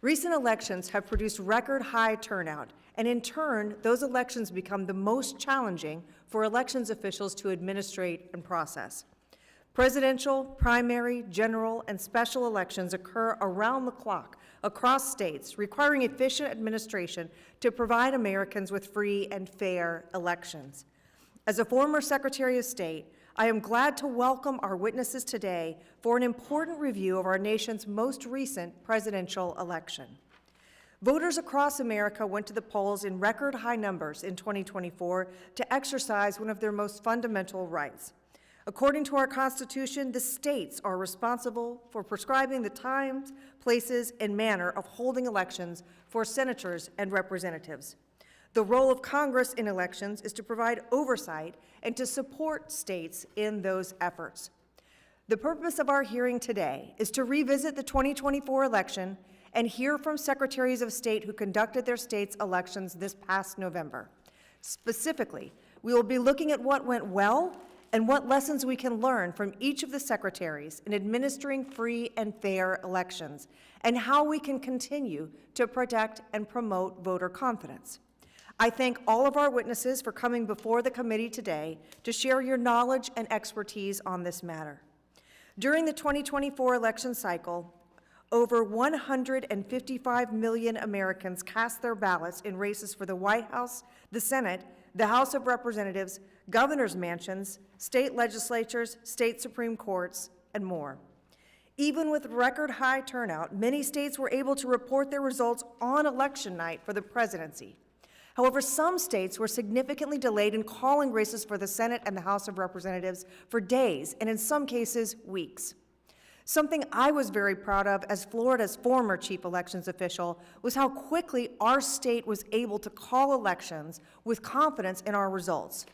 Recent elections have produced record high turnout, and in turn, those elections become the most challenging for elections officials to administrate and process. Presidential, primary, general, and special elections occur around the clock across states, requiring efficient administration to provide Americans with free and fair elections. As a former Secretary of State, I am glad to welcome our witnesses today for an important review of our nation's most recent presidential election. Voters across America went to the polls in record high numbers in 2024 to exercise one of their most fundamental rights. According to our Constitution, the states are responsible for prescribing the times, places, and manner of holding elections for senators and representatives. The role of Congress in elections is to provide oversight and to support states in those efforts. The purpose of our hearing today is to revisit the 2024 election and hear from secretaries of state who conducted their state's elections this past November. Specifically, we will be looking at what went well and what lessons we can learn from each of the secretaries in administering free and fair elections, and how we can continue to protect and promote voter confidence. I thank all of our witnesses for coming before the committee today to share your knowledge and expertise on this matter. During the 2024 election cycle, over 155 million Americans cast their ballots in races for the White House, the Senate, the House of Representatives, governor's mansions, state legislatures, state Supreme Courts, and more. Even with record high turnout, many states were able to report their results on election night for the presidency. However, some states were significantly delayed in calling races for the Senate and the House of Representatives for days, and in some cases, weeks. Something I was very proud of as Florida's former chief elections official was how quickly our state was able to call elections with confidence in our results.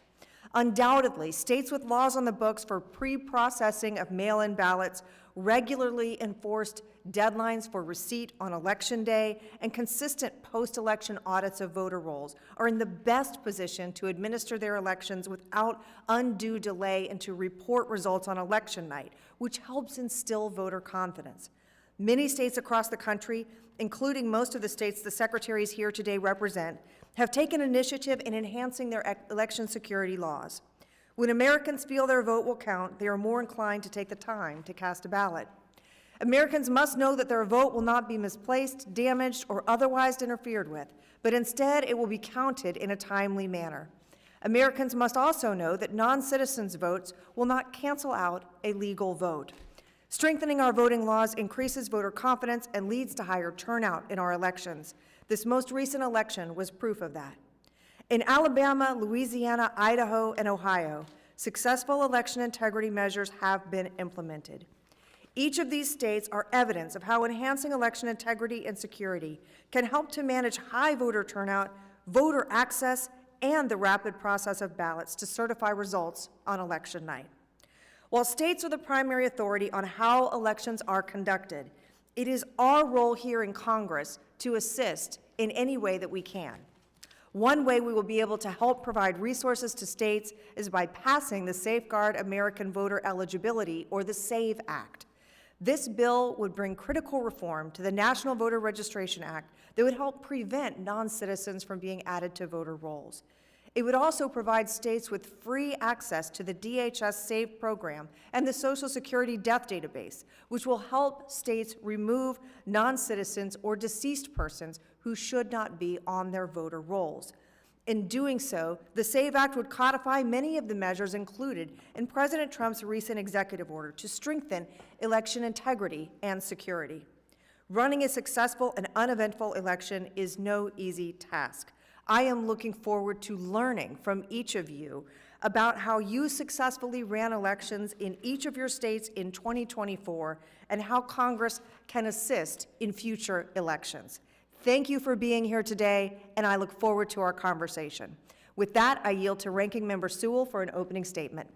Undoubtedly, states with laws on the books for pre-processing of mail-in ballots regularly enforced deadlines for receipt on election day and consistent post-election audits of voter rolls are in the best position to administer their elections without undue delay and to report results on election night, which helps instill voter confidence. Many states across the country, including most of the states the secretaries here today represent, have taken initiative in enhancing their election security laws. When Americans feel their vote will count, they are more inclined to take the time to cast a ballot. Americans must know that their vote will not be misplaced, damaged, or otherwise interfered with, but instead it will be counted in a timely manner. Americans must also know that non-citizens' votes will not cancel out a legal vote. Strengthening our voting laws increases voter confidence and leads to higher turnout in our elections. This most recent election was proof of that. In Alabama, Louisiana, Idaho, and Ohio, successful election integrity measures have been implemented. Each of these states are evidence of how enhancing election integrity and security can help to manage high voter turnout, voter access, and the rapid process of ballots to certify results on election night. While states are the primary authority on how elections are conducted, it is our role here in Congress to assist in any way that we can. One way we will be able to help provide resources to states is by passing the Safeguard American Voter Eligibility, or the SAVE Act. This bill would bring critical reform to the National Voter Registration Act that would help prevent non-citizens from being added to voter rolls. It would also provide states with free access to the DHS SAVE program and the Social Security Death Database, which will help states remove non-citizens or deceased persons who should not be on their voter rolls. In doing so, the SAVE Act would codify many of the measures included in President Trump's recent executive order to strengthen election integrity and security. Running a successful and uneventful election is no easy task. I am looking forward to learning from each of you about how you successfully ran elections in each of your states in 2024 and how Congress can assist in future elections. Thank you for being here today, and I look forward to our conversation. With that, I yield to Ranking Member Sewell for an opening statement.